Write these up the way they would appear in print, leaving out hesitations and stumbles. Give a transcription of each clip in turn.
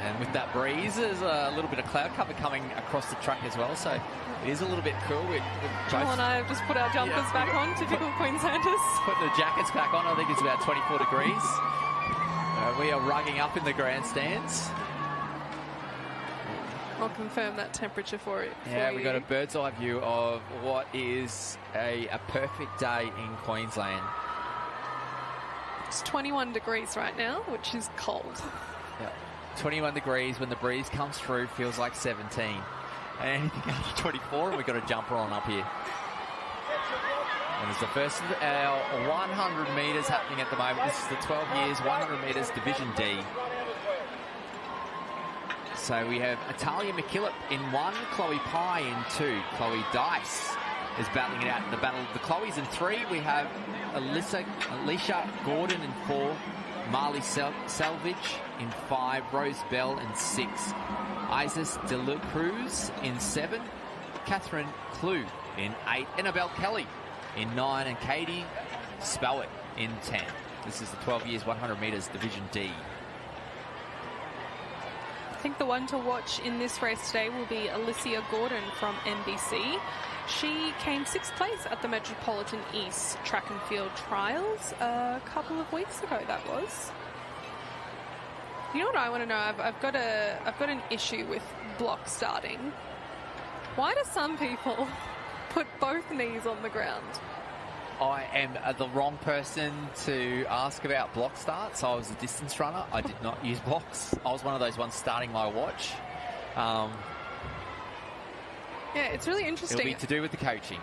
And with that breeze, there's a little bit of cloud cover coming across the track as well, so it is a little bit cool. Joel and I have just put our jumpers back on, typical Queenslanders. Putting the jackets back on, I think it's about 24 degrees. We are rugging up in the grandstands. I'll confirm that temperature for it. Yeah, we've got a bird's eye view of what is a perfect day in Queensland. It's 21 degrees right now, which is cold. Yeah. 21 degrees when the breeze comes through, feels like 17. And anything after 24, and we've got a jumper on up here. And it's the first of our 100 metres happening at the moment. This is the 12 years, 100 metres, Division D. So we have Natalia McKillop in 1, Chloe Pye in 2. Chloe Dice is battling it out in the battle of the Chloes in 3. We have Alicia Gordon in 4. Marley Salvage in 5, Rose Bell in 6, Isis De La Cruz in 7, Catherine Clue in 8, Annabelle Kelly in 9, and Katie Spowett in 10. This is the 12 years 100 metres Division D. I think the one to watch in this race today will be Alicia Gordon from NBC. She came 6th place at the Metropolitan East Track and Field Trials a couple of weeks ago, that was. You know what I want to know? I've got an issue with block starting. Why do some people put both knees on the ground? I am the wrong person to ask about block starts. I was a distance runner. I did not use blocks. I was one of those ones starting my watch. Yeah, it's really interesting. It'll be to do with the coaching.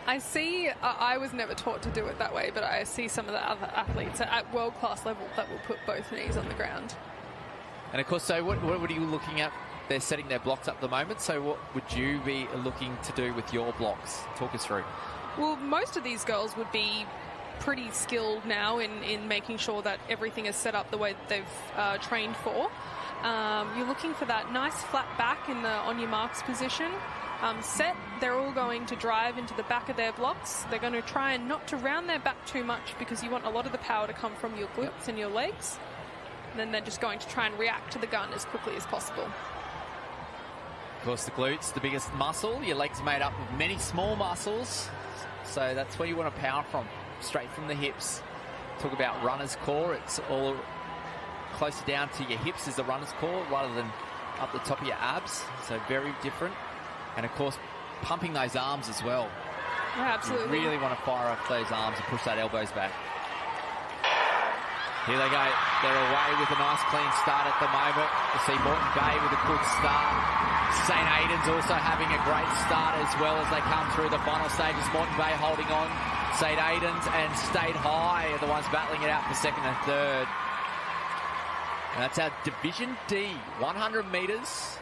I see, I was never taught to do it that way, but I see some of the other athletes at world-class level that will put both knees on the ground. And of course, so what are you looking at? They're setting their blocks up at the moment, so what would you be looking to do with your blocks? Talk us through. Well, most of these girls would be pretty skilled now in making sure that everything is set up the way that they've trained for. You're looking for that nice flat back in the on your marks position. Set, they're all going to drive into the back of their blocks. They're going to try and not to round their back too much because you want a lot of the power to come from your glutes and your legs. And then they're just going to try and react to the gun as quickly as possible. Of course, the glutes, the biggest muscle. Your legs made up of many small muscles. So that's where you want to power from, straight from the hips. Talk about runner's core. It's all closer down to your hips is the runner's core rather than up the top of your abs. So very different. And, of course, pumping those arms as well. Yeah, absolutely. You really want to fire off those arms and push that elbows back. Here they go. They're away with a nice clean start at the moment. You see Moreton Bay with a good start. St. Aidan's also having a great start as well as they come through the final stages. Moreton Bay holding on. St. Aidan's and State High are the ones battling it out for second and third. And that's our Division D, 100 metres.